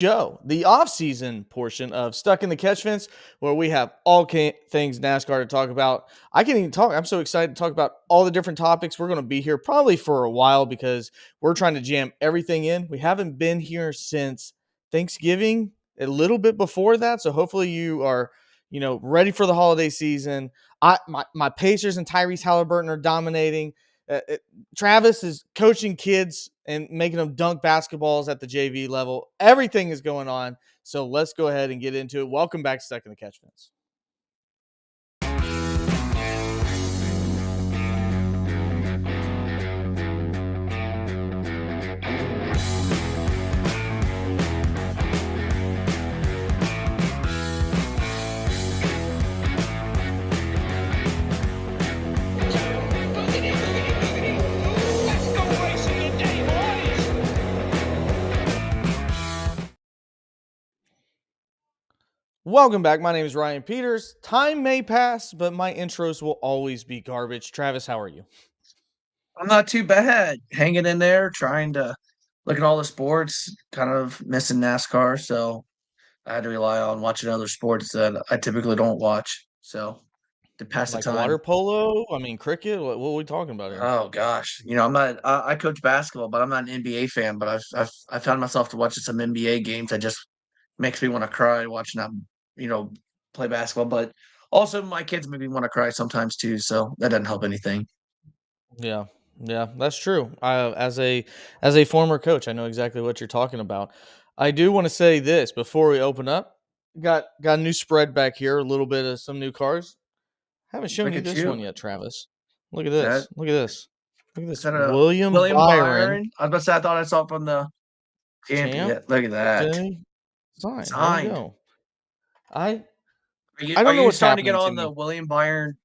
Show, the off-season portion of Stuck in the Catchfence, where we have all things NASCAR to talk about. I can't even talk. I'm so excited to talk about all the different topics. We're going to be here probably for a while because we're trying to jam everything in. We haven't been here since Thanksgiving, a little bit before that. So hopefully you are, ready for the holiday season. My Pacers and Tyrese Halliburton are dominating. Travis is coaching kids and making them dunk basketballs at the JV level. Everything is going on. So let's go ahead and get into it. Welcome back to Stuck in the Catchfence. Welcome back. My name is Ryan Peters. Time may pass, but my intros will always be garbage. Travis, how are you? I'm not too bad. Hanging in there, trying to look at all the sports, kind of missing NASCAR, so I had to rely on watching other sports that I typically don't watch. So to pass the Like water time. polo? I mean, cricket? What are we talking about here? Oh gosh. I'm not I coach basketball, but I'm not an NBA fan, but I found myself to watching some NBA games that just makes me want to cry watching them, you know, play basketball. But also my kids make me want to cry sometimes too, so that doesn't help anything. Yeah, yeah, that's true. As a former coach, I know exactly what you're talking about. I do want to say this before we open up. Got a new spread back here, a little bit of some new cars. Haven't shown Look you at this one you. yet, Travis. Look at That this. Look at this. Look at is this. that a William William Byron Byron? I was about to say I thought I saw it from the champion. champ. Yeah, look at that. Okay, sign. There you Signed. go. I Are you I are don't know you what's starting to get happening to on the me. William Byron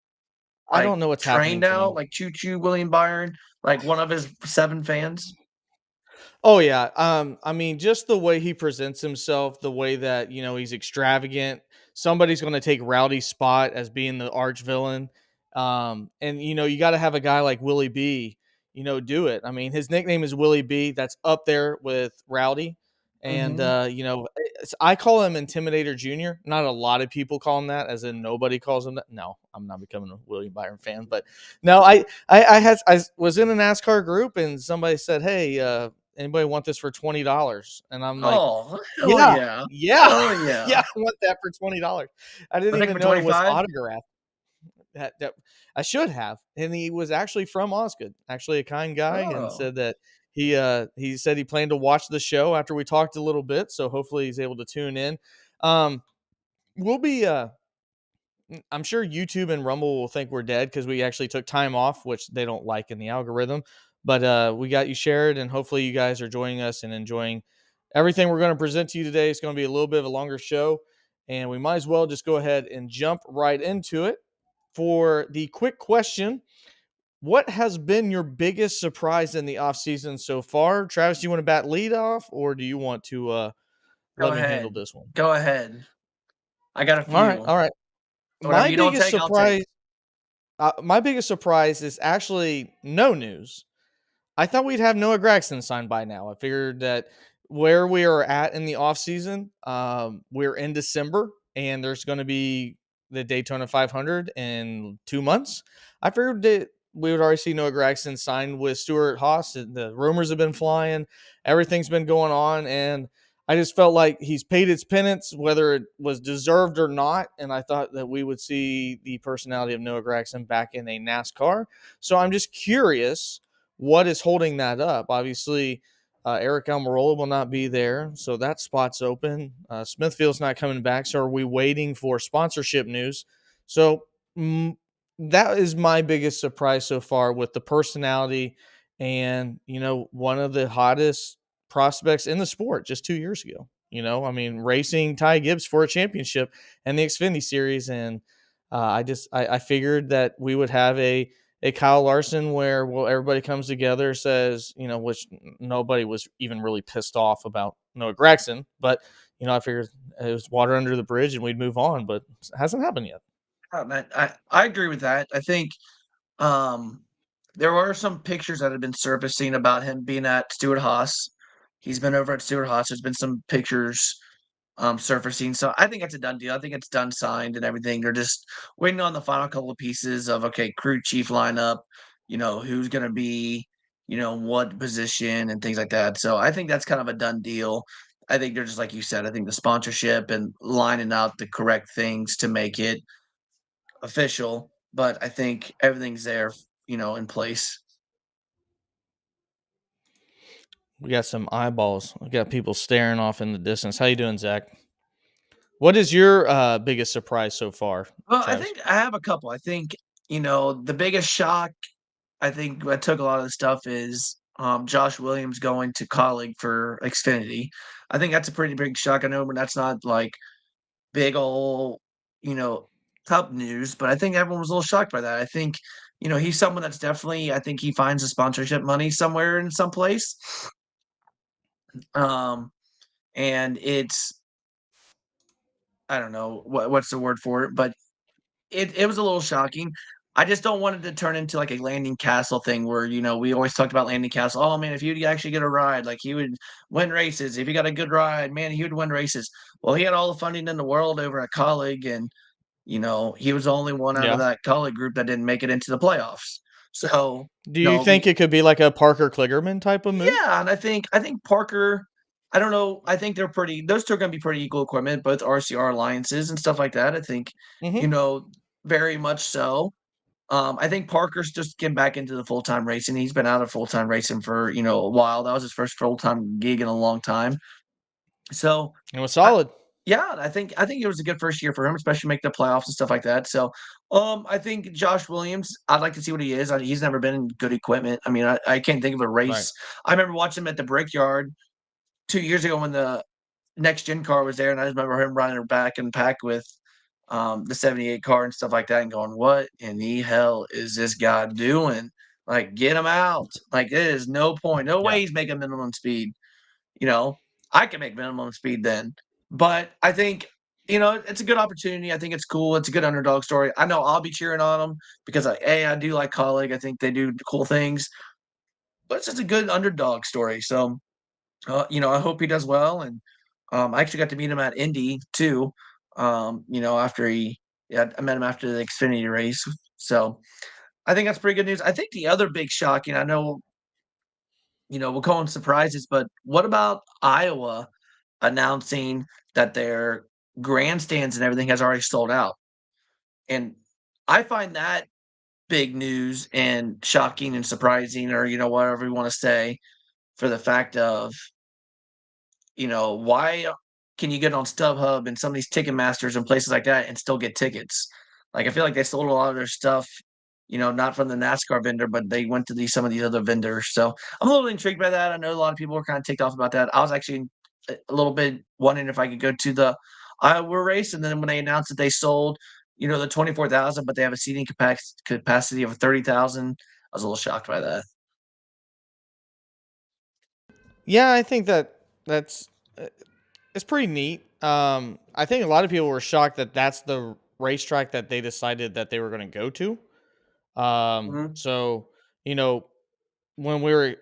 I don't like know what's train happening to now? me. Like choo choo William Byron? Like one of his 7 fans? Oh yeah. I mean, just the way he presents himself, the way that, he's extravagant. Somebody's gonna take Rowdy's spot as being the arch villain. And you gotta have a guy like Willie B, do it. I mean, his nickname is Willie B. That's up there with Rowdy. And Mhm. I call him Intimidator Junior. Not a lot of people call him that, as in nobody calls him that. No, I'm not becoming a William Byron fan, but no, I was in a NASCAR group and somebody said, "Hey, anybody want this for $20?" And I'm like, Oh, hell yeah, yeah. yeah, Hell yeah. yeah, I want that for $20. I I didn't think even for know it was 25? autographed. That I should have. And he was actually from Osgood, actually a kind guy, and Oh. said that he said he planned to watch the show after we talked a little bit. So hopefully he's able to tune in. Um, we'll be I'm sure YouTube and Rumble will think we're dead because we actually took time off, which they don't like in the algorithm. But we got you shared, and hopefully you guys are joining us and enjoying everything we're going to present to you today. It's going to be a little bit of a longer show, and we might as well just go ahead and jump right into it. For the quick question, what has been your biggest surprise in the offseason so far? Travis, do you want to bat lead off, or do you want to Go let me handle ahead. this one? Go ahead. I got a All right, few. all right. Whatever My you don't biggest take, I'll take. surprise my biggest surprise is actually no news. I thought we'd have Noah Gregson signed by now. I figured that where we are at in the offseason, we're in December and there's going to be the Daytona 500 in 2 months. I figured that we would already see Noah Gregson signed with Stuart Haas. The rumors have been flying, everything's been going on, and I just felt like he's paid its penance, whether it was deserved or not. And I thought that we would see the personality of Noah Gregson back in a NASCAR. So I'm just curious what is holding that up. Obviously, Eric Almirola will not be there, so that spot's open. Smithfield's not coming back, so are we waiting for sponsorship news? So that is my biggest surprise so far with the personality and one of the hottest prospects in the sport just 2 years ago. I mean, racing Ty Gibbs for a championship and the Xfinity Series, and I figured that we would have a Kyle Larson where everybody comes together, says, which nobody was even really pissed off about Noah Gregson, but I figured it was water under the bridge and we'd move on, but it hasn't happened yet. Oh, man, I agree with that. I think um there were some pictures that had been surfacing about him being at Stuart Haas. He's been over at Stewart Haas. There's been some pictures surfacing. So I think it's a done deal. I think it's done, signed, and everything. They're just waiting on the final couple of pieces of okay, crew chief lineup. Who's going to be, what position and things like that. So I think that's kind of a done deal. I think they're just like you said. I think the sponsorship and lining out the correct things to make it official. But I think everything's there, in place. We got some eyeballs. We got people staring off in the distance. How you doing, Zach? What is your biggest surprise so far, Well, I Travis? think I have a couple. I think the biggest shock I think what took a lot of the stuff is, Josh Williams going to Kaulig for Xfinity. I think that's a pretty big shock. I know but that's not, like, big ol', you know, top news, but I think everyone was a little shocked by that. I think, he's someone that's definitely I think he finds the sponsorship money somewhere in some place, um, and it's I don't know what's the word for it, but it was a little shocking. I just don't want it to turn into like a landing castle thing where, we always talked about landing castle. Oh man, if you'd actually get a ride, like he would win races. If he got a good ride, man, he would win races. Well, he had all the funding in the world over at Colleague, and he was the only one out of Yeah. that Colleague group that didn't make it into the playoffs. So, Do you think the it could be like a Parker Kligerman type of move? yeah, and I think Parker, I don't know, I think those 2 are gonna be pretty equal equipment, both RCR alliances and stuff like that. I think, Hmm. you know, very much so. I think Parker's just getting back into the full-time racing. He's been out of full-time racing for, a while. That was his first full-time gig in a long time. So, It was I solid. yeah, I think it was a good first year for him, especially make the playoffs and stuff like that. So, I think Josh Williams, I'd like to see what he is. He's never been in good equipment. I mean, I can't think of a Right. race. I remember watching him at the Brickyard 2 years ago when the next gen car was there, and I just remember him running back and pack with, the '78 car and stuff like that and going, "What in the hell is this guy doing? Like, get him out. Like, there is no point. No way Yeah. he's making minimum speed." You know? I can make minimum speed then. But I think, it's a good opportunity. I think it's cool. It's a good underdog story. I know I'll be cheering on them because, I do like Colleague. I think they do cool things, but it's just a good underdog story. So, I hope he does well, and, I actually got to meet him at Indy too, after yeah, I met him after the Xfinity race, so I think that's pretty good news. I think the other big shock, I know, we'll call them surprises, but what about Iowa announcing that their grandstands and everything has already sold out? And I find that big news and shocking and surprising or, whatever you wanna say for the fact of why can you get on StubHub and some of these Ticketmasters and places like that and still get tickets? Like, I feel like they sold a lot of their stuff, not from the NASCAR vendor, but they went to some of these other vendors. So I'm a little intrigued by that. I know a lot of people were kind of ticked off about that. I was actually a little bit wondering if I could go to the Iowa race, and then when they announced that they sold, the 24,000, but they have a seating capacity of 30,000, I was a little shocked by that. Yeah, I think that's uh, it's pretty neat. I think a lot of people were shocked that that's the racetrack that they decided that they were going to go to. Mhm. So you know, when we were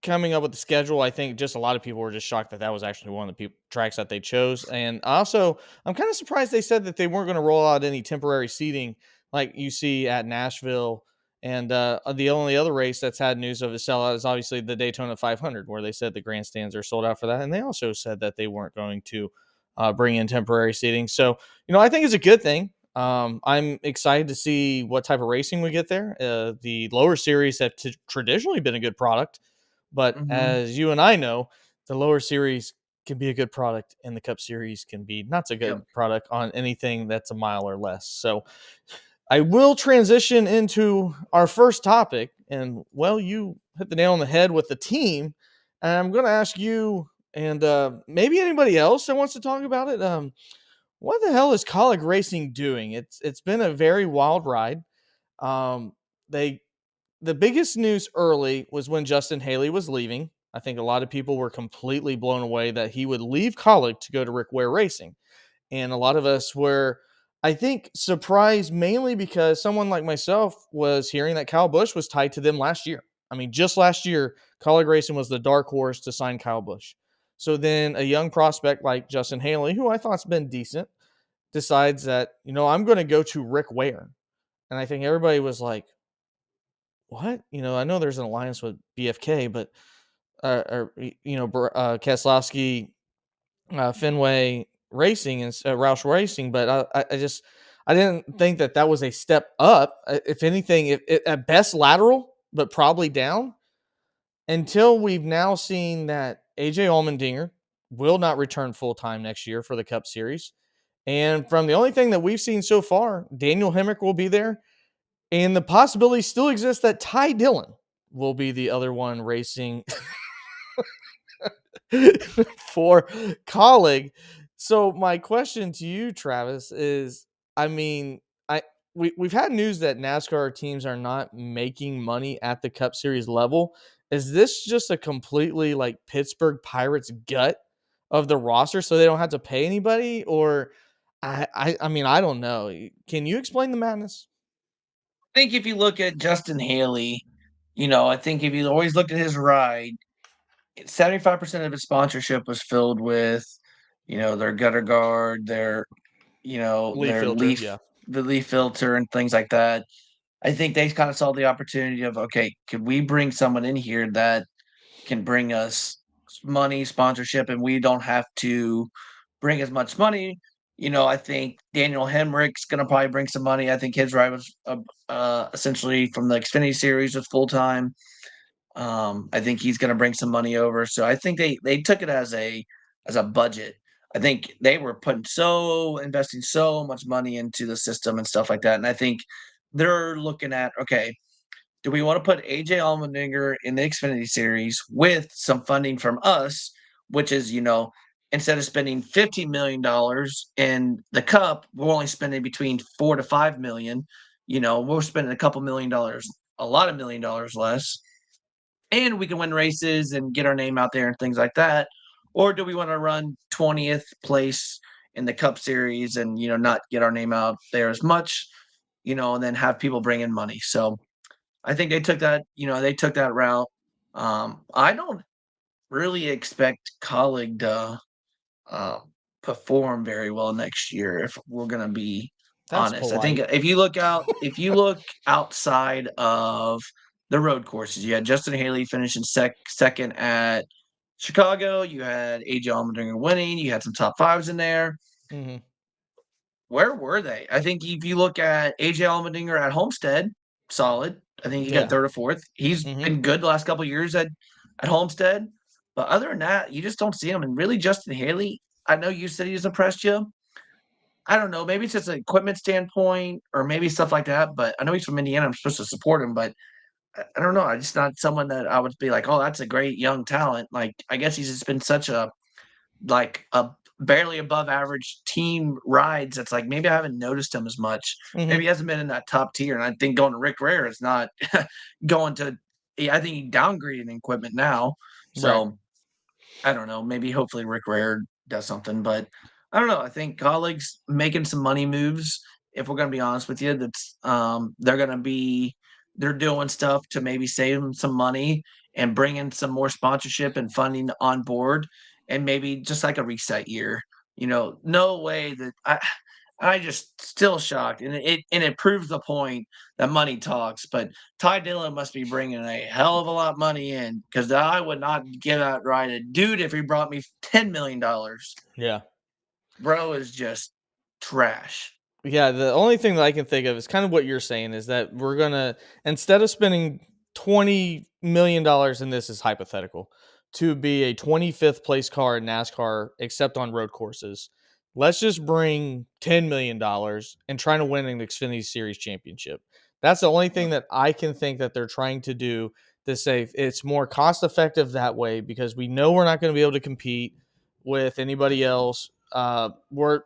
coming up with the schedule, I think just a lot of people were just shocked that that was actually one of the tracks that they chose. And also, I'm kind of surprised they said that they weren't going to roll out any temporary seating like you see at Nashville. And the only other race that's had news of a sellout is obviously the Daytona 500, where they said the grandstands are sold out for that. And they also said that they weren't going to bring in temporary seating. So, I think it's a good thing. I'm excited to see what type of racing we get there. The lower series have traditionally been a good product, but Mhm. as you and I know, the lower series can be a good product, and the Cup Series can be not so Yep. good product on anything that's a mile or less. So I will transition into our first topic, and well, you hit the nail on the head with the team. And I'm going to ask you and maybe anybody else that wants to talk about it. What the hell is Kaulig Racing doing? It's been a very wild ride. Um, they the biggest news early was when Justin Haley was leaving. I think a lot of people were completely blown away that he would leave Kaulig to go to Rick Ware Racing, and a lot of us were, I think, surprised mainly because someone like myself was hearing that Kyle Busch was tied to them last year. I mean, just last year, Kaulig Racing was the dark horse to sign Kyle Busch. So then a young prospect like Justin Haley, who I thought's been decent, decides that, I'm going to go to Rick Ware. And I think everybody was like, what? I know there's an alliance with BFK, but, Keselowski, Fenway Racing and Roush Racing, but I didn't think that was a step up. If anything, at best lateral, but probably down until we've now seen that AJ Allmendinger will not return full time next year for the Cup Series. And from the only thing that we've seen so far, Daniel Hemrick will be there. And the possibility still exists that Ty Dillon will be the other one racing for Kaulig. So my question to you, Travis, is I mean, we've had news that NASCAR teams are not making money at the Cup Series level. Is this just a completely like Pittsburgh Pirates gut of the roster so they don't have to pay anybody? Or I mean, I don't know. Can you explain the madness? I think if you look at Justin Haley, I think if you always look at his ride, 75% of his sponsorship was filled with, their gutter guard, Leaf their filter, yeah. the leaf filter and things like that. I think they kind of saw the opportunity of, okay, could we bring someone in here that can bring us money, sponsorship, and we don't have to bring as much money. I think Daniel Hemrick's going to probably bring some money. I think his ride was essentially from the Xfinity Series was full time. I think he's going to bring some money over. So I think they took it as a budget. I think they were investing so much money into the system and stuff like that. And I think they're looking at, okay, do we want to put AJ Allmendinger in the Xfinity Series with some funding from us, which is, instead of spending $50 million in the Cup, we're only spending between 4 to 5 million. We're spending a couple $1 million, a lot of $1 million less, and we can win races and get our name out there and things like that. Or do we want to run 20th place in the Cup Series and not get our name out there as much, and then have people bring in money? So I think they took that route. I don't really expect Colleague to uh, perform very well next year, if we're gonna be That's honest. I think polite. if you look outside of the road courses, you had Justin Haley finishing second at Chicago. You had AJ Allmendinger winning. You had some top fives in there. Hmm. Where were they? I think if you look at AJ Allmendinger at Homestead, solid. I think he got Yeah. third or fourth. He's Hmm. been good the last couple of years at Homestead. But other than that, you just don't see him. And really, Justin Haley, I know you said he's impressed you. I don't know. Maybe it's just an equipment standpoint or maybe stuff like that. But I know he's from Indiana. I'm supposed to support him. But I don't know. I'm just not someone that I would be like, oh, that's a great young talent. Like, I guess he's just been such a barely above average team rides. It's like maybe I haven't noticed him as much. Maybe Hmm. he hasn't been in that top tier. And I think going to Rick Rare is not going to. I think he downgraded in equipment now. Right. So I don't know. Maybe hopefully Rick Rare does something, but I don't know. I think colleagues making some money moves. If we're gonna be honest with you, they're doing stuff to maybe save them some money and bring in some more sponsorship and funding on board, and maybe just like a reset year. No way that I just still shocked, and it proves the point that money talks. But Ty Dillon must be bringing a hell of a lot of money in because I would not give out right a dude if he brought me $10 million. Yeah. Bro is just trash. Yeah, the only thing that I can think of is kind of what you're saying is that we're gonna instead of spending $20 million, and this is hypothetical, to be a 25th place car in NASCAR, except on road courses, let's just bring $10 million and trying to win an Xfinity Series championship. That's the only thing that I can think that they're trying to do to say it's more cost effective that way because we know we're not going to be able to compete with anybody else. We're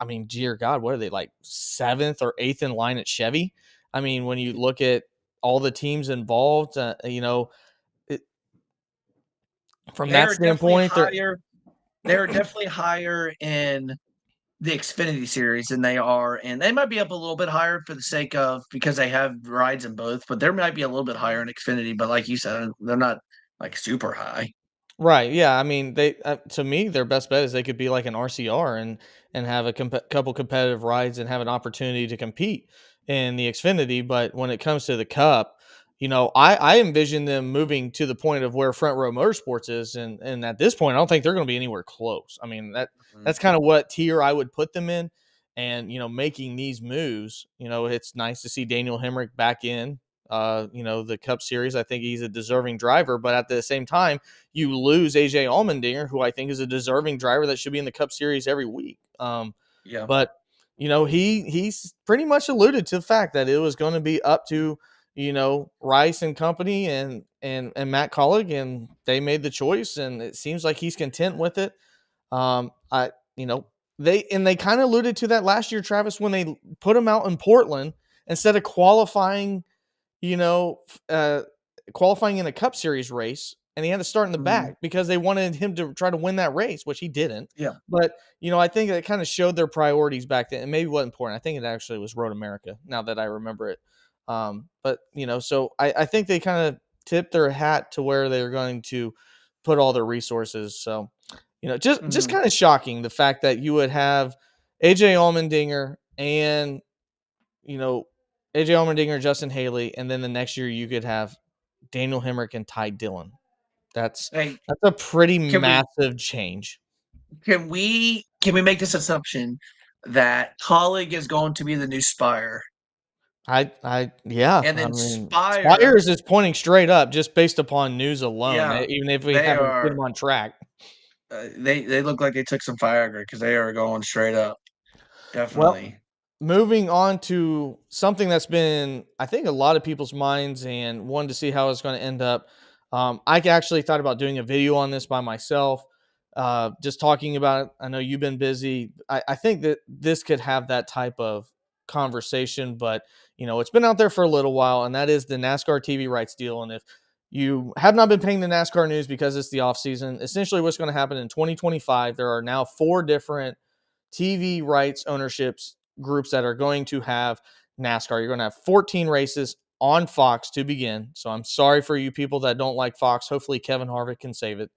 I mean, dear God, what are they like seventh or eighth in line at Chevy? I mean, when you look at all the teams involved, it, from They that are definitely standpoint, they're higher. They are definitely higher in the Xfinity series than they are, and they might be up a little bit higher for the sake of because they have rides in both, but there might be a little bit higher in Xfinity. But like you said, they're not like super high. Right, yeah, I mean, they to me, their best bet is they could be like an RCR and have a couple competitive rides and have an opportunity to compete in the Xfinity, but when it comes to the Cup, I envision them moving to the point of where Front Row Motorsports is, and at this point, I don't think they're gonna be anywhere close. I mean, Mhm. that's kinda what tier I would put them in, and, making these moves, it's nice to see Daniel Hemrick back in, the Cup Series. I think he's a deserving driver, but at the same time, you lose AJ Allmendinger, who I think is a deserving driver that should be in the Cup Series every week. Yeah. But he's pretty much alluded to the fact that it was going to be up to Rice and company and Matt Kaulig, and they made the choice, and it seems like he's content with it. I you know they kind of alluded to that last year, Travis, when they put him out in Portland instead of you know, uh, qualifying in a Cup Series race, and he had to start in the Mhm. back because they wanted him to try to win that race, which he didn't. Yeah. But I think it kind of showed their priorities back then, and maybe wasn't important. I think it actually was Road America. Now that I remember it, but so I think they kind of tipped their hat to where they're going to put all their resources. So just Mhm. kind of shocking the fact that you would have AJ Allmendinger and you know, AJ Allmendinger, Justin Haley, and then the next year you could have Daniel Hemrick and Ty Dillon. That's Hey, that's a pretty can we massive change. can we make this assumption that Colleague is going to be the new Spire, Yeah, and I then mean, Spire, Spires is pointing straight up just based upon news alone, yeah, even if we they haven't seen are him on track. they look like they took some Viagra because they are going straight up, Well, definitely. moving on to something that's been, I think, a lot of people's minds and wanted to see how it's going to end up. I actually thought about doing a video on this by myself, just talking about it. I know you've been busy. I think that this could have that type of conversation, but it's been out there for a little while, and that is the NASCAR TV rights deal. And if you have not been paying the NASCAR news because it's the off season, essentially what's going to happen in 2025, there are now four different TV rights ownerships groups that are going to have NASCAR. You're going to have 14 races on Fox to begin. So I'm sorry for you people that don't like Fox. Hopefully, Kevin Harvick can save it.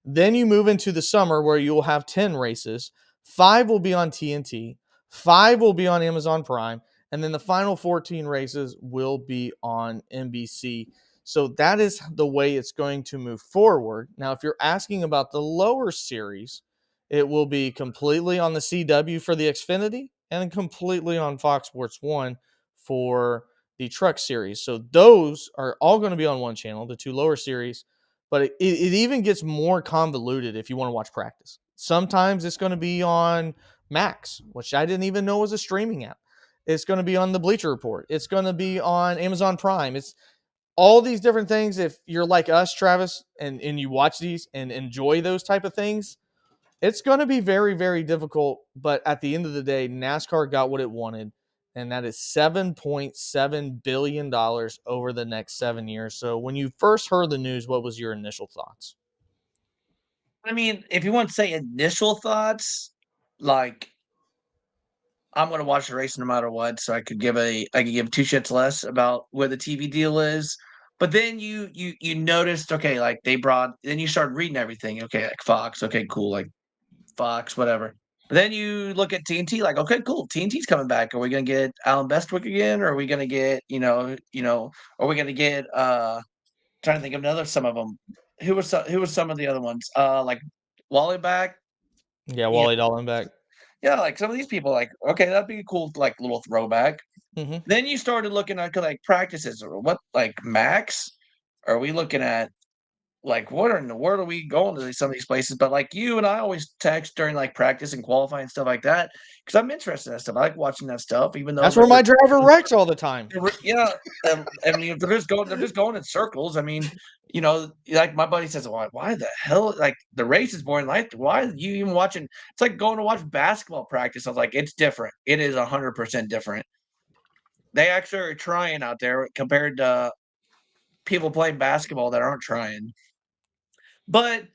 Then you move into the summer where you will have 10 races. Five will be on TNT, five will be on Amazon Prime, and then the final 14 races will be on NBC. So that is the way it's going to move forward. Now, if you're asking about the lower series, it will be completely on the CW for the Xfinity and completely on Fox Sports 1 for the Truck Series. So those are all going to be on one channel, the two lower series, but it even gets more convoluted if you want to watch practice. Sometimes it's going to be on Max, which I didn't even know was a streaming app. It's going to be on the Bleacher Report. It's going to be on Amazon Prime. It's all these different things. If you're like us, Travis, and you watch these and enjoy those type of things, it's going to be very, very difficult. But at the end of the day, NASCAR got what it wanted, and that is $7.7 billion over the next 7 years. So when you first heard the news, what was your initial thoughts? I mean, if you want to say initial thoughts, like I'm gonna watch the race no matter what, so I could give 2 shits less about what the TV deal is. But then you noticed, okay, like they brought then you start reading everything, okay, like Fox, okay, cool, like Fox, whatever. But then you look at TNT, like, okay, cool, TNT's coming back. Are we gonna get Alan Bestwick again? Or are we gonna get, are we gonna get trying to think of another some of them. Who was some of the other ones? Like Wally back, Yeah, you Wally Dallenbach. yeah, like some of these people, like, okay, that'd be a cool, like, little throwback. Hmm. Then you started looking at like practices or what, like Max? Are we looking at like what in the world are we going to some of these places? But like you and I always text during like practice and qualifying and stuff like that because I'm interested in that stuff. I like watching that stuff, even though That's where my driver wrecks all the time. yeah, I mean, if they're just going in circles. I mean, like my buddy says, why the hell? Like the race is boring. Like, why are you even watching? It's like going to watch basketball practice. I was like, it's different. It is 100% different. They actually are trying out there compared to people playing basketball that aren't trying. But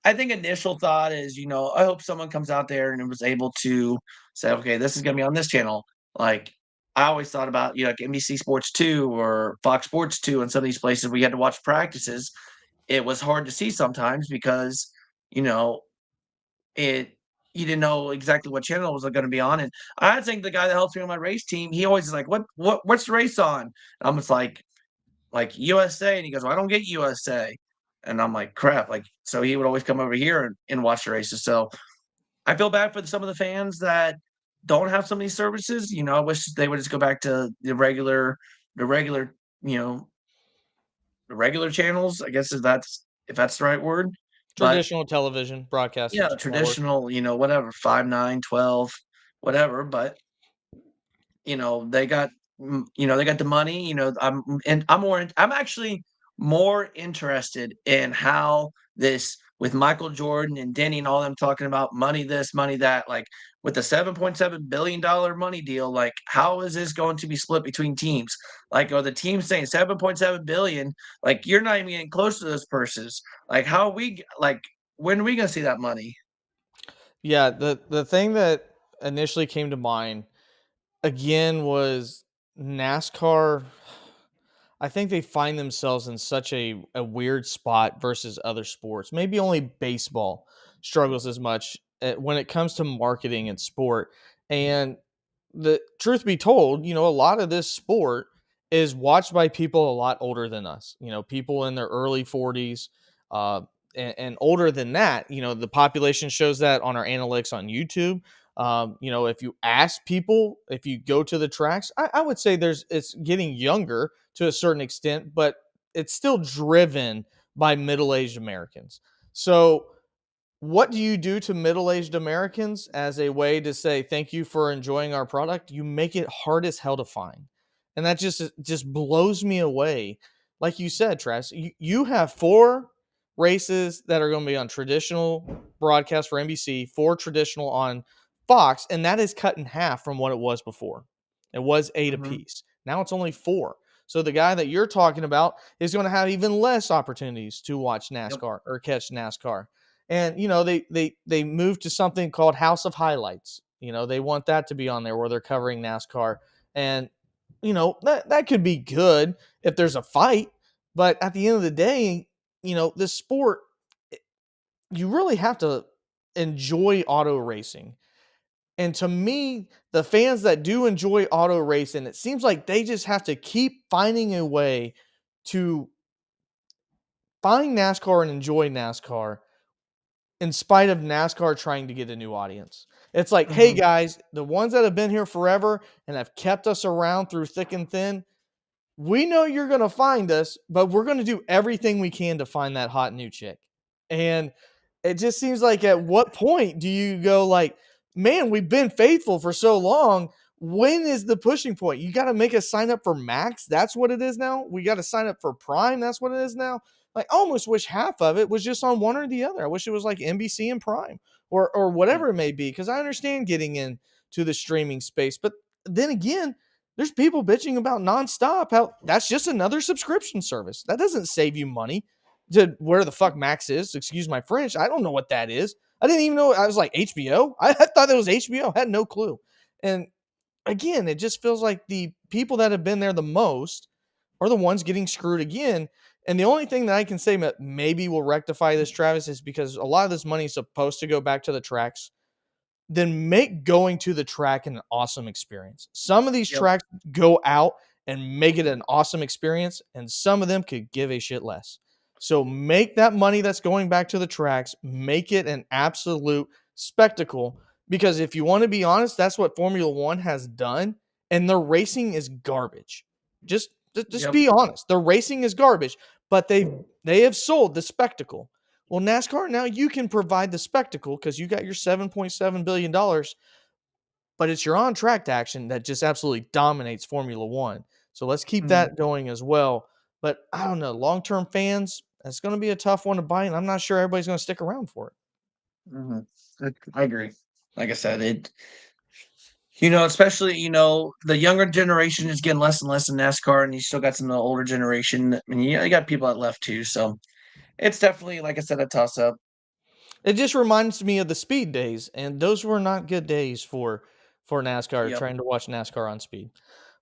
I think initial thought is, I hope someone comes out there and was able to say, okay, this is going to be on this channel. Like I always thought about, like NBC Sports 2 or Fox Sports 2 and some of these places we had to watch practices. it was hard to see sometimes because, you know, it you didn't know exactly what channel it was gonna be on, and I think the guy that helps me on my race team, he always is like, what's the race on?" And I'm just like, "USA," and he goes, "Well, I don't get USA." And I'm like, "Crap," like, so he would always come over here and watch the races, so I feel bad for some of the fans that don't have some of these services, I wish they would just go back to the regular, you know, the regular channels, I guess if that's the right word, but Traditional television broadcast yeah, network. traditional, whatever, 5, 9, 12, whatever, but, they got they got the money, I'm actually more interested in how this with Michael Jordan and Denny and all them talking about money this, money that, like, with the $7.7 billion money deal, like, how is this going to be split between teams? Like, are the teams saying 7.7 billion? Like, you're not even getting close to those purses. Like, how are we like, when are we gonna see that money? Yeah, the thing that initially came to mind again was NASCAR. I think they find themselves in such a weird spot versus other sports. Maybe only baseball struggles as much when it comes to marketing and sport. And the truth be told, a lot of this sport is watched by people a lot older than us. People in their early 40s, uh, and older than that. The population shows that on our analytics on YouTube. If you ask people, if you go to the tracks, I would say it's getting younger to a certain extent, but it's still driven by middle-aged Americans. So what do you do to middle-aged Americans as a way to say thank you for enjoying our product? You make it hard as hell to find. And that just blows me away. Like you said, Travis, you have four races that are going to be on traditional broadcast for NBC, four traditional on Fox, and that is cut in half from what it was before. It was eight Mhm, apiece. Now it's only four. So the guy that you're talking about is going to have even less opportunities to watch yep, NASCAR or catch NASCAR. And they moved to something called House of Highlights. They want that to be on there where they're covering NASCAR, and that could be good if there's a fight, but at the end of the day, this sport, you really have to enjoy auto racing. And to me, the fans that do enjoy auto racing, it seems like they just have to keep finding a way to find NASCAR and enjoy NASCAR in spite of NASCAR trying to get a new audience. It's like, hey mhm, guys, the ones that have been here forever and have kept us around through thick and thin, we know you're going to find us, but we're going to do everything we can to find that hot new chick. And it just seems like at what point do you go like, man, we've been faithful for so long. When is the pushing point? You got to make us sign up for Max. That's what it is now. We got to sign up for Prime. That's what it is now. Like, I almost wish half of it was just on one or the other. I wish it was like NBC and Prime or yeah, whatever it may be, because I understand getting into the streaming space. But then again, there's people bitching about nonstop how that's just another subscription service. That doesn't save you money to where the fuck Max is. Excuse my French. I don't know what that is. I didn't even know. I was like HBO. I thought it was HBO. I had no clue. And again, it just feels like the people that have been there the most are the ones getting screwed again. And the only thing that I can say that maybe will rectify this, Travis, is because a lot of this money is supposed to go back to the tracks, then make going to the track an awesome experience. Some of these yep, tracks go out and make it an awesome experience, and some of them could give a shit less. So make that money that's going back to the tracks, make it an absolute spectacle. Because if you want to be honest, that's what Formula One has done, and their racing is garbage. Just yep, be honest. Their racing is garbage, but they have sold the spectacle. Well, NASCAR, now you can provide the spectacle because you got your $7.7 billion, but it's your on track action that just absolutely dominates Formula One. So let's keep mhm, that going as well. But I don't know, long term fans, it's going to be a tough one to buy, and I'm not sure everybody's going to stick around for it. mhm. I agree. Like I said, especially, the younger generation is getting less and less in NASCAR, and you still got some of the older generation. And you got people that left too. So it's definitely, like I said, a toss up. It just reminds me of the speed days, and those were not good days for NASCAR Yep. trying to watch NASCAR on speed.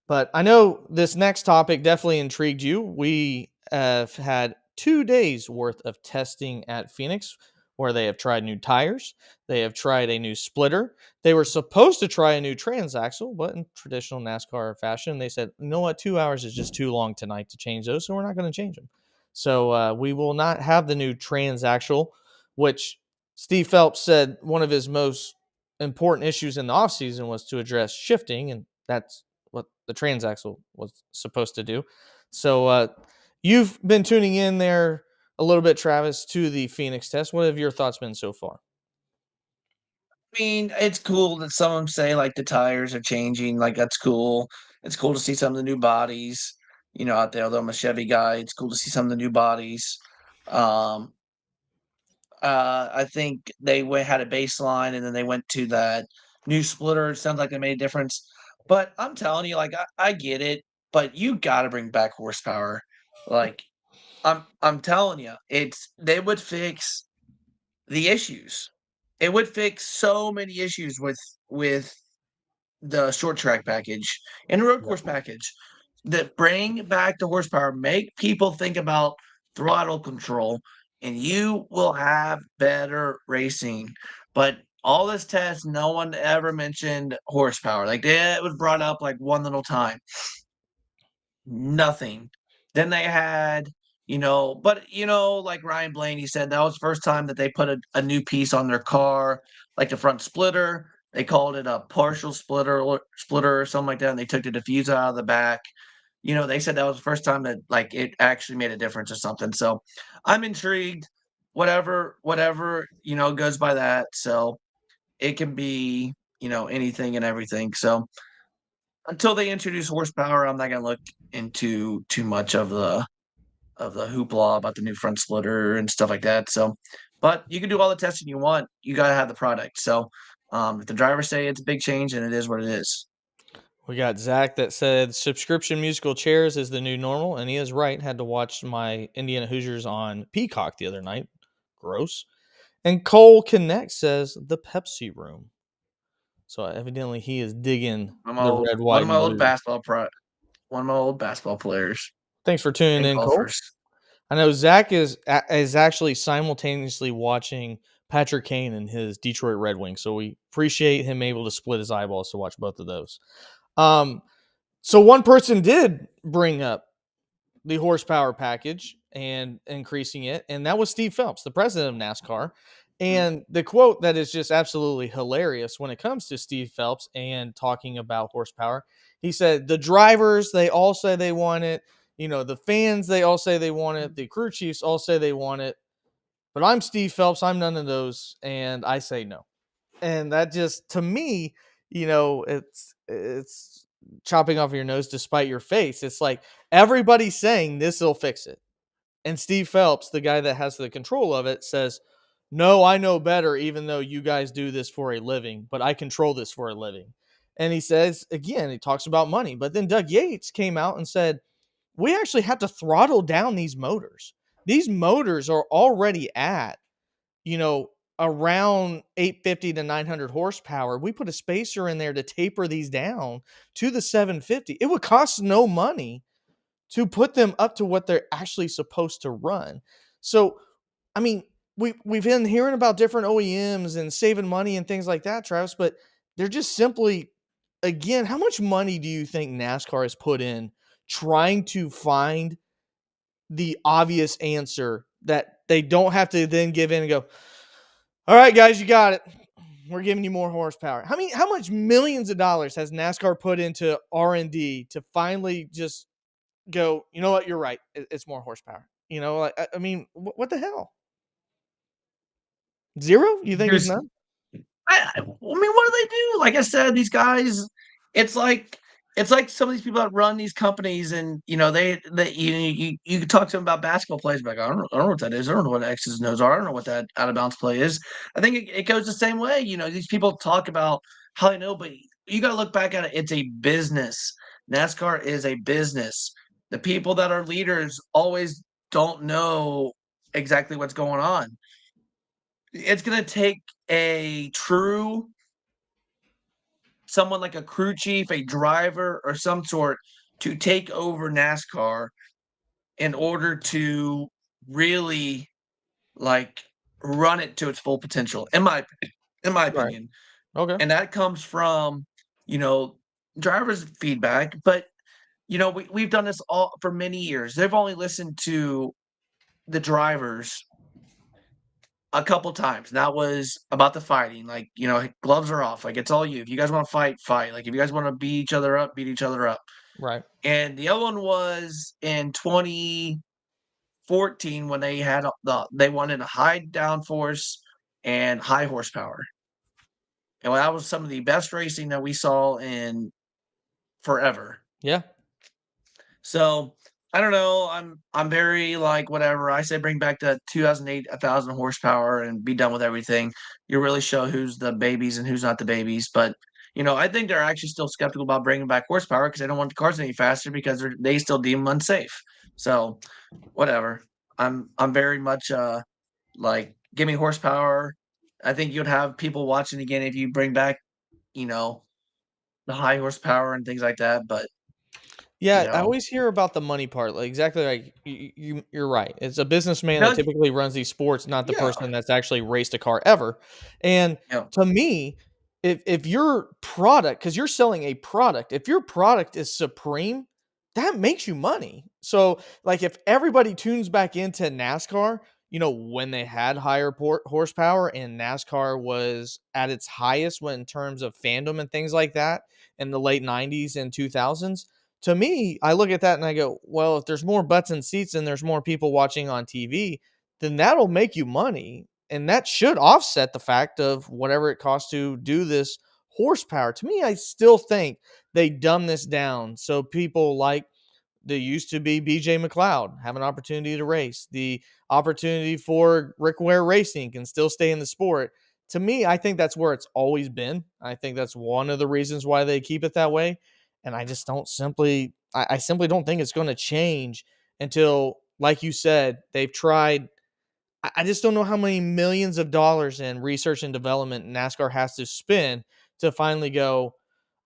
But I know this next topic definitely intrigued you. We have had 2 days worth of testing at Phoenix, where they have tried new tires, they have tried a new splitter. They were supposed to try a new transaxle, but in traditional NASCAR fashion, they said, you know what, 2 hours is just too long tonight to change those, so we're not going to change them. So we will not have the new transaxle, which Steve Phelps said one of his most important issues in the offseason was to address shifting, and that's what the transaxle was supposed to do. So you've been tuning in there a little bit, Travis, to the Phoenix test. What have your thoughts been so far? I mean, it's cool that some of them say, like, the tires are changing, like, that's cool. It's cool to see some of the new bodies, out there, although I'm a Chevy guy, it's cool to see some of the new bodies. Um, I think they went had a baseline, and then they went to that new splitter, it sounds like they made a difference. But I'm telling you, like, I get it, but you gotta bring back horsepower. Like, I'm telling you, it's they would fix the issues. It would fix so many issues with the short track package and the road course package that bring back the horsepower, make people think about throttle control, and you will have better racing. But all this test, no one ever mentioned horsepower. Like it was brought up like one little time. Nothing. Then they had, but like Ryan Blaney said, that was the first time that they put a new piece on their car, like the front splitter. They called it a partial splitter or something like that, and they took the diffuser out of the back. They said that was the first time that like it actually made a difference or something. So I'm intrigued. Whatever, goes by that. So it can be, anything and everything. So until they introduce horsepower, I'm not gonna look into too much of the hoopla about the new front splitter and stuff like that. So, but you can do all the testing you want. You gotta have the product. So, if the drivers say it's a big change, and it is what it is. We got Zach that said subscription musical chairs is the new normal, and he is right. Had to watch my Indiana Hoosiers on Peacock the other night. Gross. And Cole Connect says the Pepsi room. So evidently he is digging One of my the old red, one white, of my and old blue. basketball pro one of my old basketball players Thanks for tuning and in, Cole. golfers. I know Zach is actually simultaneously watching Patrick Kane and his Detroit Red Wings, so we appreciate him able to split his eyeballs to watch both of those. Um, so one person did bring up the horsepower package and increasing it, and that was Steve Phelps, the president of NASCAR. Mm. And the quote that is just absolutely hilarious when it comes to Steve Phelps and talking about horsepower, he said, the drivers, they all say they want it. The fans, they all say they want it. The crew chiefs all say they want it. But I'm Steve Phelps. I'm none of those. And I say no. And that just, to me, it's chopping off your nose to spite your face. It's like everybody's saying this will fix it. And Steve Phelps, the guy that has the control of it, says, no, I know better, even though you guys do this for a living, but I control this for a living. And he says, again, he talks about money. But then Doug Yates came out and said, we actually have to throttle down these motors. These motors are already at, you know, around 850 to 900 horsepower. We put a spacer in there to taper these down to the 750. It would cost no money to put them up to what they're actually supposed to run. So, I mean, we've been hearing about different OEMs and saving money and things like that, Travis, but they're just simply, again, how much money do you think NASCAR has put in trying to find the obvious answer that they don't have to then give in and go, all right, guys, you got it. We're giving you more horsepower. How much millions of dollars has NASCAR put into R&D to finally just go, you know what, you're right. It's more horsepower. I mean, what the hell? Zero? You think it's Here's none? I mean, what do they do? Like I said, these guys, it's like it's like some of these people that run these companies, and they you can talk to them about basketball plays, like I don't know what that is. I don't know what X's and O's are. I don't know what that out of bounds play is. I think it goes the same way. These people talk about how they know, but you got to look back at it. It's a business. NASCAR is a business. The people that are leaders always don't know exactly what's going on. It's gonna take a true someone like a crew chief, a driver, or some sort to take over NASCAR in order to really like run it to its full potential, in my Right. opinion. Okay. And that comes from, you know, drivers' feedback. But, we've done this all for many years. They've only listened to the drivers a couple times. And that was about the fighting. Like, gloves are off. Like, it's all you. If you guys want to fight, fight. Like, if you guys want to beat each other up, beat each other up. Right. And the other one was in 2014 when they wanted a high downforce and high horsepower. And that was some of the best racing that we saw in forever. Yeah. So, I don't know, I'm very, like, whatever, I say bring back the 2008, 1,000 horsepower and be done with everything. You really show who's the babies and who's not the babies, but, I think they're actually still skeptical about bringing back horsepower because they don't want the cars any faster because they still deem them unsafe. So, whatever. I'm very much, like, "Give me horsepower." I think you'd have people watching again if you bring back, you know, the high horsepower and things like that, but, you Yeah, I know always hear about the money part, like, exactly like you're right. It's a businessman that Doug typically runs these sports, not the Yeah. person that's actually raced a car ever. And Yeah. to me, if your product, because you're selling a product, if your product is supreme, that makes you money. So, like, if everybody tunes back into NASCAR, when they had higher horsepower and NASCAR was at its highest when in terms of fandom and things like that in the late 90s and 2000s, to me, I look at that and I go, well, if there's more butts and seats and there's more people watching on TV, then that'll make you money. And that should offset the fact of whatever it costs to do this horsepower. To me, I still think they dumb this down so people like there used to be BJ McLeod have an opportunity to race. The opportunity for Rick Ware Racing can still stay in the sport. To me, I think that's where it's always been. I think that's one of the reasons why they keep it that way. And I just don't simply, I simply don't think it's going to change until, like you said, they've tried. I just don't know how many millions of dollars in research and development NASCAR has to spend to finally go,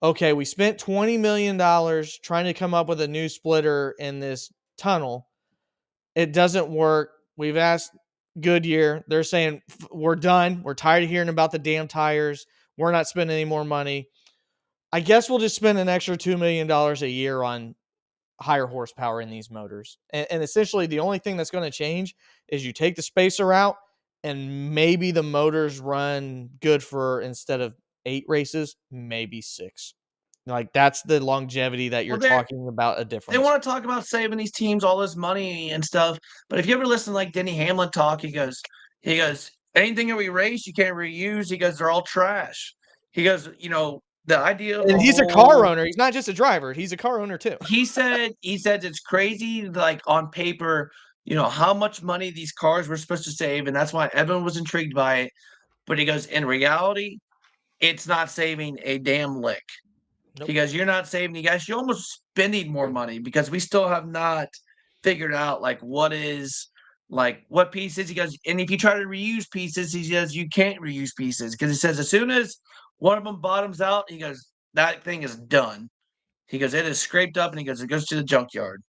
okay, we spent $20 million trying to come up with a new splitter in this tunnel. It doesn't work. We've asked Goodyear. They're saying, we're done. We're tired of hearing about the damn tires. We're not spending any more money. I guess we'll just spend an extra $2 million a year on higher horsepower in these motors. And essentially, the only thing that's going to change is you take the spacer out, and maybe the motors run good for instead of 8 races, maybe 6. Like that's the longevity that you're Well, talking about a they difference. wanna talk about saving these teams all this money and stuff, but if you ever listen to, like, Denny Hamlin talk, he goes, "Anything that we race, you can't reuse." He goes, "They're all trash." He goes, "The idea of And the he's a car whole." owner. He's not just a driver. He's a car owner too. He said it's crazy, like, on paper, how much money these cars were supposed to save, and that's why everyone was intrigued by it, but he goes, "In reality, it's not saving a damn lick." Nope. He goes, "You're not saving, you guys, you're almost spending more money because we still have not figured out, like, what pieces." He goes, "And if you try to reuse pieces," he says, "you can't reuse pieces because he says, as soon as one of them bottoms out," he goes, "that thing is done." He goes, "It is scraped up," and he goes, "It goes to the junkyard."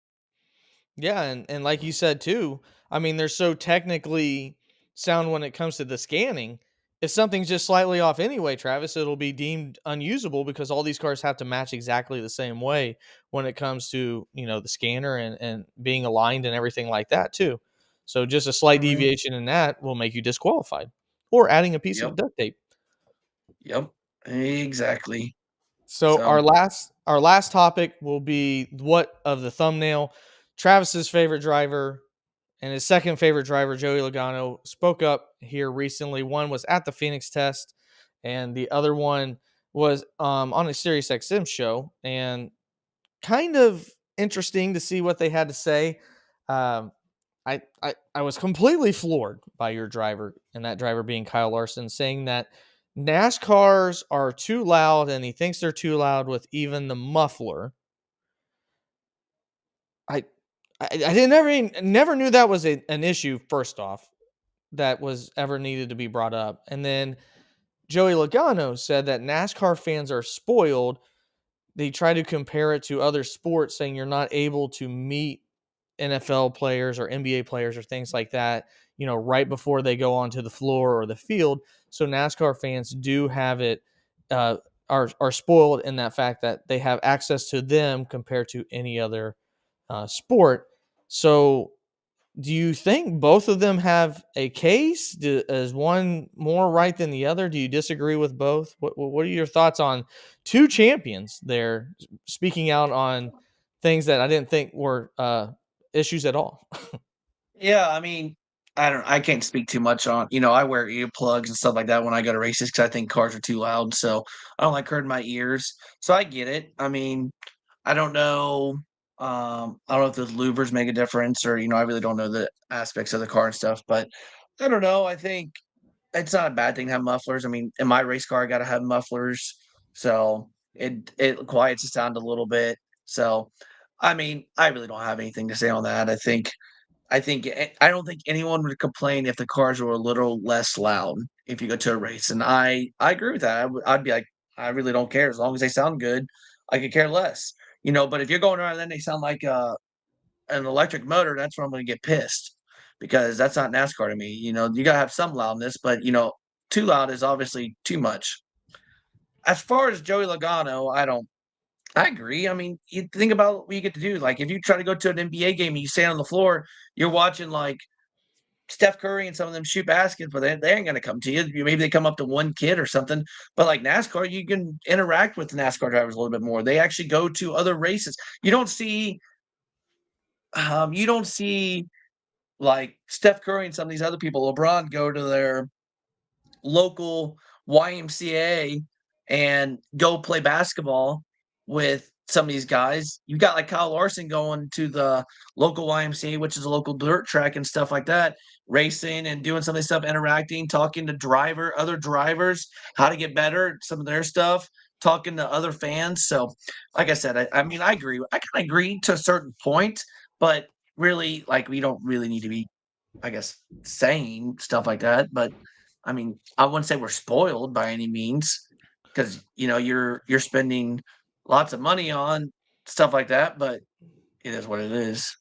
Yeah, and like you said too, I mean, they're so technically sound when it comes to the scanning. If something's just slightly off anyway, Travis, it'll be deemed unusable because all these cars have to match exactly the same way when it comes to, the scanner and being aligned and everything like that too. So just a slight Mhm. deviation in that will make you disqualified. Or adding a piece of Yep, duct tape. yep, exactly. So our So, last topic will be what of the thumbnail. Travis's favorite driver and his second favorite driver, Joey Logano, spoke up here recently. One was at the Phoenix test, and the other one was on a Sirius XM show. And kind of interesting to see what they had to say. Um, I was completely floored by your driver, and that driver being Kyle Larson, saying that NASCARs are too loud, and he thinks they're too loud with even the muffler. I I didn't never knew that was an issue. First off, that was ever needed to be brought up, and then Joey Logano said that NASCAR fans are spoiled. They try to compare it to other sports, saying you're not able to meet NFL players or NBA players or things like that, right before they go onto the floor or the field. So NASCAR fans do have it, uh, are spoiled in that fact that they have access to them compared to any other sport. So do you think both of them have a case? Is one more right than the other? Do you disagree with both? What are your thoughts on two champions there speaking out on things that I didn't think were issues at all? Yeah, I mean, I can't speak too much on I wear earplugs and stuff like that when I go to races because I think cars are too loud, so I don't like hurting my ears, so I get it. I mean, I don't know, I don't know if those louvers make a difference or, I really don't know the aspects of the car and stuff, but I don't know, I think it's not a bad thing to have mufflers. I mean, in my race car, I gotta have mufflers, so it quiets the sound a little bit, so, I mean, I really don't have anything to say on that. I don't think anyone would complain if the cars were a little less loud if you go to a race, and I agree with that. I'd be like, "I really don't care as long as they sound good, I could care less." But if you're going around and then they sound like, an electric motor, that's where I'm gonna get pissed because that's not NASCAR to me. You gotta have some loudness, but, too loud is obviously too much. As far as Joey Logano, I agree. I mean, you think about what you get to do. Like, if you try to go to an NBA game and you stand on the floor, you're watching, like, Steph Curry and some of them shoot baskets, but they ain't gonna come to you. Maybe they come up to one kid or something. But like NASCAR, you can interact with the NASCAR drivers a little bit more. They actually go to other races. You don't see like Steph Curry and some of these other people, LeBron, go to their local YMCA and go play basketball with some of these guys. You got like Kyle Larson going to the local YMCA, which is a local dirt track and stuff like that, racing and doing some of this stuff, interacting, talking to other drivers, how to get better, some of their stuff, talking to other fans. So, like I said, I mean, I agree. I kind of agree to a certain point, but really, like, we don't really need to be, I guess, saying stuff like that. But I mean, I wouldn't say we're spoiled by any means, because you're spending lots of money on stuff like that, but it is what it is.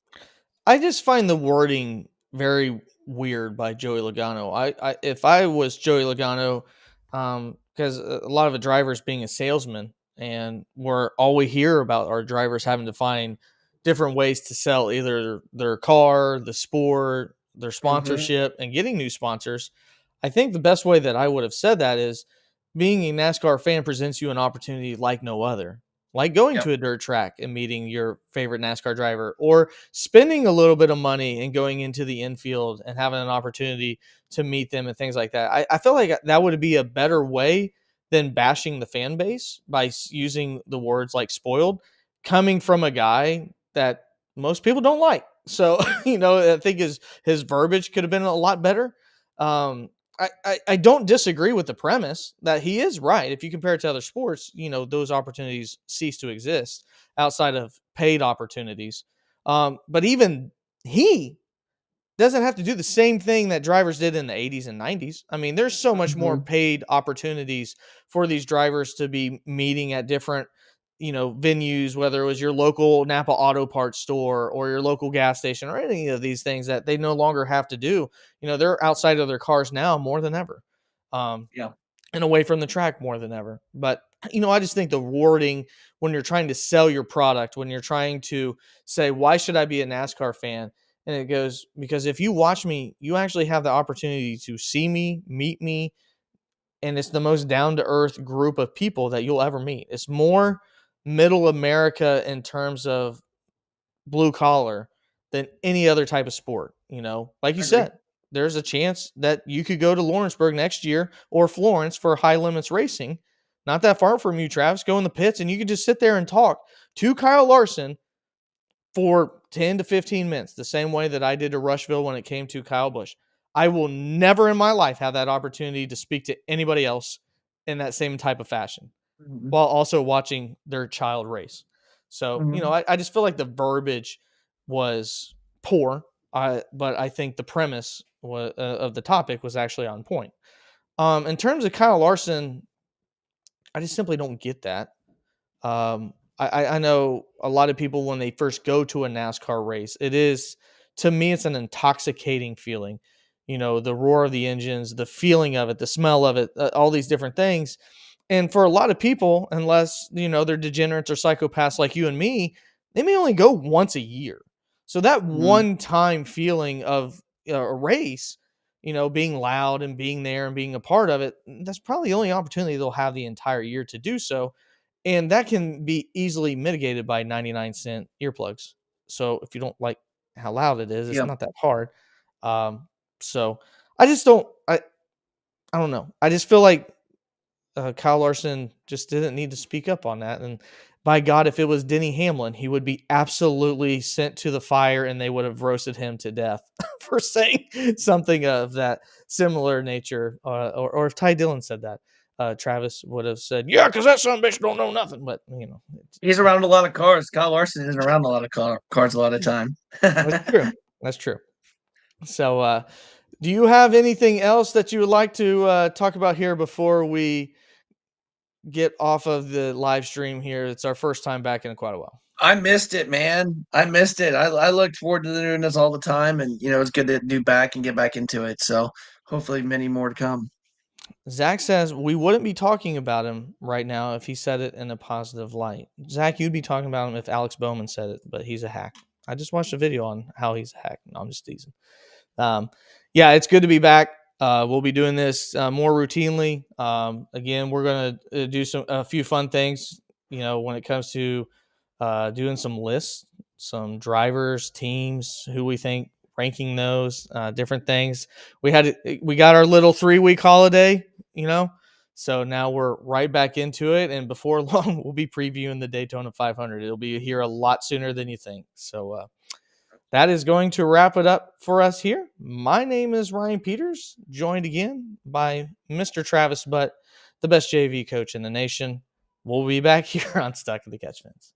I just find the wording very weird by Joey Logano. If I was Joey Logano, because a lot of the drivers being a salesman, and we're all we hear about are drivers having to find different ways to sell either their car, the sport, their Mhm. sponsorship, and getting new sponsors. I think the best way that I would have said that is being a NASCAR fan presents you an opportunity like no other, like going Yep. to a dirt track and meeting your favorite NASCAR driver, or spending a little bit of money and going into the infield and having an opportunity to meet them and things like that. I feel like that would be a better way than bashing the fan base by using the words like spoiled, coming from a guy that most people don't like. So, I think his verbiage could have been a lot better. Um, I don't disagree with the premise that he is right. If you compare it to other sports, those opportunities cease to exist outside of paid opportunities. But even he doesn't have to do the same thing that drivers did in the 80s and 90s. I mean, there's so much more Mhm. paid opportunities for these drivers to be meeting at different, venues, whether it was your local Napa Auto Parts store or your local gas station or any of these things that they no longer have to do. They're outside of their cars now more than ever. Um, Yeah. and away from the track more than ever. But I just think the wording when you're trying to sell your product, when you're trying to say, why should I be a NASCAR fan? And it goes, because if you watch me, you actually have the opportunity to see me, meet me, and it's the most down to earth group of people that you'll ever meet. It's more middle America in terms of blue collar than any other type of sport. Like you I agree. said, there's a chance that you could go to Lawrenceburg next year or Florence for high limits racing. Not that far from you, Travis. Go in the pits and you could just sit there and talk to Kyle Larson for 10 to 15 minutes, the same way that I did to Rushville when it came to Kyle Busch. I will never in my life have that opportunity to speak to anybody else in that same type of fashion Mhm. while also watching their child race. So, Mhm. I just feel like the verbiage was poor, but I think the premise of the topic was actually on point. In terms of Kyle Larson, I just simply don't get that. I know a lot of people when they first go to a NASCAR race, it is to me it's an intoxicating feeling. You know, the roar of the engines, the feeling of it, the smell of it, all these different things. And for a lot of people, unless they're degenerates or psychopaths like you and me, they may only go once a year. So that Mhm. one time feeling of a race, being loud and being there and being a part of it, that's probably the only opportunity they'll have the entire year to do so, and that can be easily mitigated by 99-cent earplugs. So if you don't like how loud it is, it's Yep. not that hard. Um, so I just don't. I don't know. I just feel like Kyle Larson just didn't need to speak up on that. And by God, if it was Denny Hamlin, he would be absolutely sent to the fire, and they would have roasted him to death for saying something of that similar nature. Or if Ty Dillon said that, Travis would have said, "Yeah, because that son of a bitch don't know nothing." But He's around a lot of cars. Kyle Larson isn't around a lot of cars a lot of time. that's true. That's true. So, do you have anything else that you would like to talk about here before we get off of the live stream here? It's our first time back in quite a while. I missed it, man. I missed it. I looked forward to doing this all the time, and it's good to do back and get back into it. So hopefully, many more to come. Zach says we wouldn't be talking about him right now if he said it in a positive light. Zach, you'd be talking about him if Alex Bowman said it, but he's a hack. I just watched a video on how he's a hack. No, I'm just teasing. Um, yeah, it's good to be back. We'll be doing this more routinely. Again, we're going to do a few fun things. When it comes to doing some lists, some drivers, teams, who we think, ranking those different things. We got our little 3-week holiday. So now we're right back into it, and before long, we'll be previewing the Daytona 500. It'll be here a lot sooner than you think. So that is going to wrap it up for us here. My name is Ryan Peters, joined again by Mr. Travis Butt, the best JV coach in the nation. We'll be back here on Stuck in the Catch Fence.